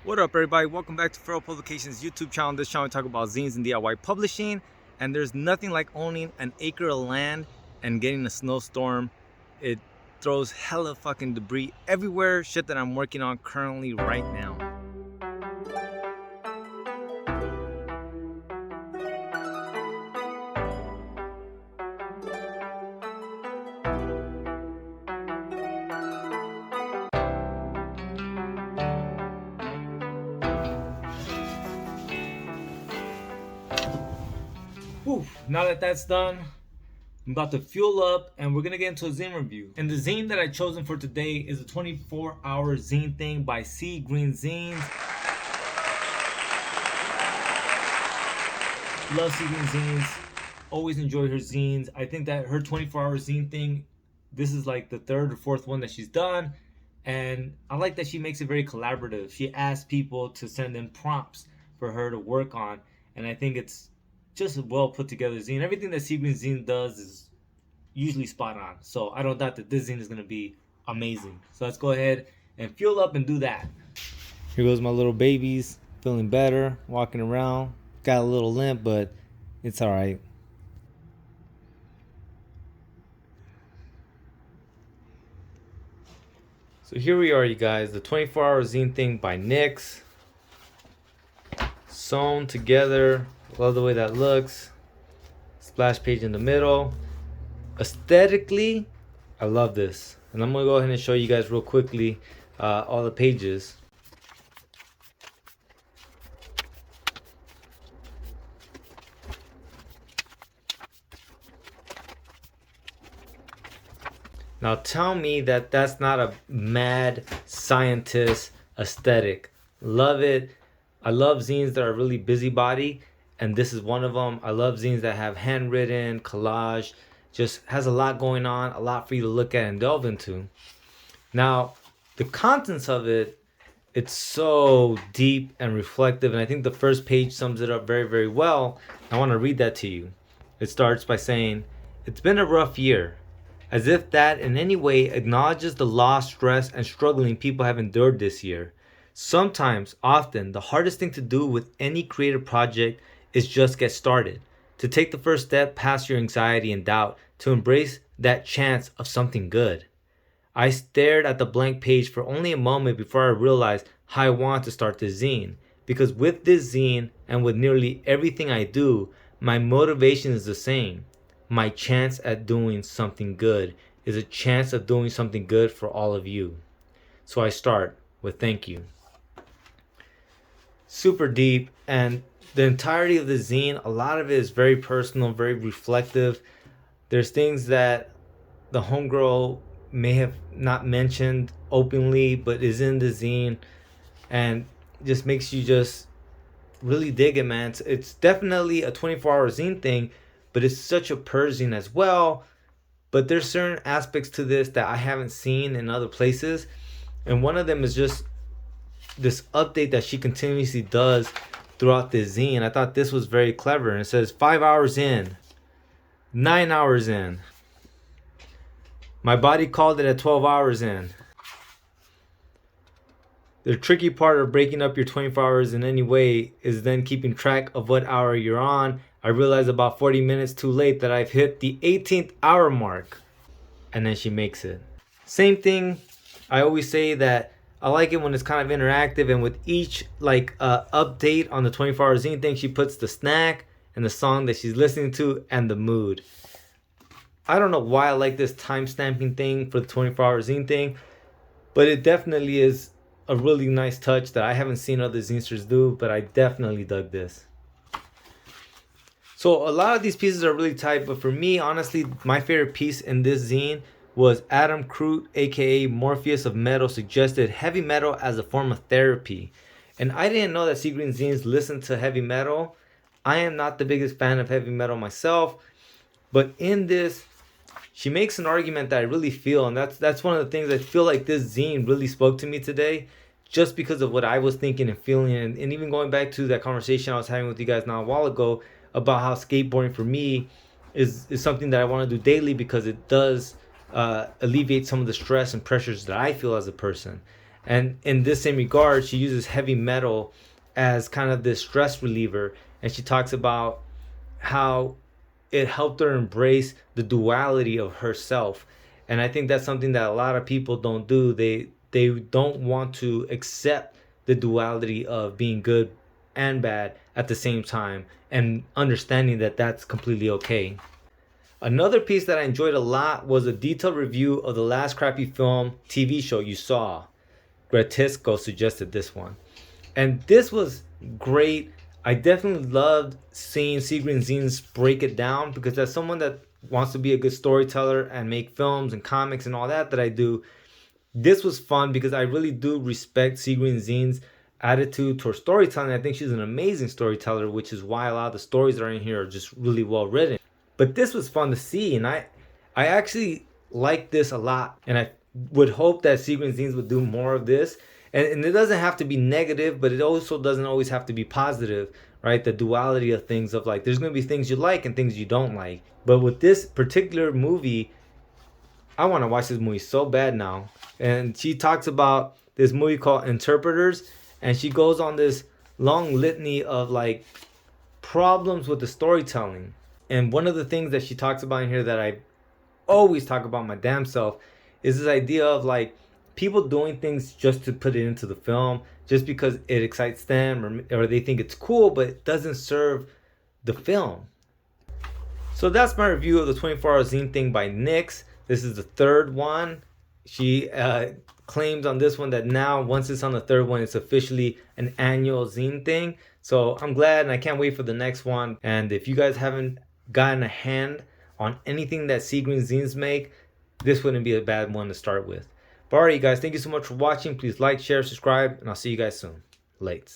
What up, everybody? Welcome back to Feral Publications YouTube channel. This channel we talk about zines and DIY publishing. And there's nothing like owning an acre of land and getting a snowstorm. It throws hella fucking debris everywhere. Shit that I'm working on currently right now. Whew. Now that that's done, I'm about to fuel up and we're gonna get into a zine review. And the zine that I chosen for today is a 24-hour Zine Thing by Green Zines. Love Green Zines. Always enjoy her zines. I think that her 24-hour Zine Thing, this is like the third or fourth one that she's done. And I like that she makes it very collaborative. She asks people to send in prompts for her to work on. And I think it's just a well put together zine. Everything that Green Zine does is usually spot on. So I don't doubt that this zine is going to be amazing. So let's go ahead and fuel up and do that. Here goes my little babies. Feeling better. Walking around. Got a little limp, but it's alright. So here we are, you guys. The 24-hour Zine Thing by NYX. Sewn together. Love the way that looks. Splash page in the middle. Aesthetically, I love this. And I'm going to go ahead and show you guys real quickly all the pages. Now tell me that that's not a mad scientist aesthetic. Love it. I love zines that are really busybody, and this is one of them. I love zines that have handwritten, collage, just has a lot going on, a lot for you to look at and delve into. Now, the contents of it, it's so deep and reflective, and I think the first page sums it up very, very well. I want to read that to you. It starts by saying, "It's been a rough year." As if that in any way acknowledges the loss, stress, and struggling people have endured this year. Sometimes, often, the hardest thing to do with any creative project is just get started. To take the first step past your anxiety and doubt, to embrace that chance of something good. I stared at the blank page for only a moment before I realized how I wanted to start this zine. Because with this zine, and with nearly everything I do, my motivation is the same. My chance at doing something good is a chance of doing something good for all of you. So I start with thank you. Super deep, and the entirety of the zine, a lot of it is very personal, very reflective. There's things that the homegirl may have not mentioned openly, but is in the zine, and just makes you just really dig it, man. It's definitely a 24-hour zine thing, but it's such a Persian as well. But there's certain aspects to this that I haven't seen in other places. And one of them is just this update that she continuously does throughout this zine. I thought this was very clever. And it says 5 hours in, 9 hours in. My body called it at 12 hours in. The tricky part of breaking up your 24 hours in any way is then keeping track of what hour you're on. I realized about 40 minutes too late that I've hit the 18th hour mark. And then she makes it. Same thing, I always say that I like it when it's kind of interactive, and with each update on the 24-hour zine thing, she puts the snack and the song that she's listening to and the mood. I don't know why I like this time stamping thing for the 24-hour zine thing, but it definitely is a really nice touch that I haven't seen other zinesters do, but I definitely dug this. So a lot of these pieces are really tight, but for me, honestly, my favorite piece in this zine was Adam Crute, aka Morpheus of Metal, suggested heavy metal as a form of therapy. And I didn't know that Green Zines listen to heavy metal. I am not the biggest fan of heavy metal myself, but in this, she makes an argument that I really feel, and that's one of the things I feel like this zine really spoke to me today, just because of what I was thinking and feeling, and even going back to that conversation I was having with you guys now a while ago about how skateboarding for me is something that I want to do daily, because it does alleviate some of the stress and pressures that I feel as a person. And in this same regard, she uses heavy metal as kind of this stress reliever. And she talks about how it helped her embrace the duality of herself. And I think that's something that a lot of people don't do. They don't want to accept the duality of being good and bad at the same time, and understanding that that's completely okay. Another piece that I enjoyed a lot was a detailed review of the last crappy film TV show you saw. Gratisco suggested this one. And this was great. I definitely loved seeing Seagreen Zines break it down, because as someone that wants to be a good storyteller and make films and comics and all that I do, this was fun because I really do respect Seagreen Zines' attitude towards storytelling. I think she's an amazing storyteller, which is why a lot of the stories that are in here are just really well written. But this was fun to see, and I actually like this a lot, and I would hope that Seagreen Zines would do more of this. And it doesn't have to be negative, but it also doesn't always have to be positive, right? The duality of things, of like, there's going to be things you like and things you don't like. But with this particular movie, I want to watch this movie so bad now. And she talks about this movie called Interpreters, and she goes on this long litany of like problems with the storytelling. And one of the things that she talks about in here that I always talk about my damn self is this idea of like people doing things just to put it into the film, just because it excites them, or they think it's cool, but it doesn't serve the film. So that's my review of the 24-hour Zine Thing by NYX. This is the third one. She claims on this one that now, once it's on the third one, it's officially an annual Zine Thing. So I'm glad, and I can't wait for the next one. And if you guys haven't gotten a hand on anything that Seagreen Zines make, this wouldn't be a bad one to start with. But alright, you guys, thank you so much for watching. Please like, share, subscribe, and I'll see you guys soon. Lates.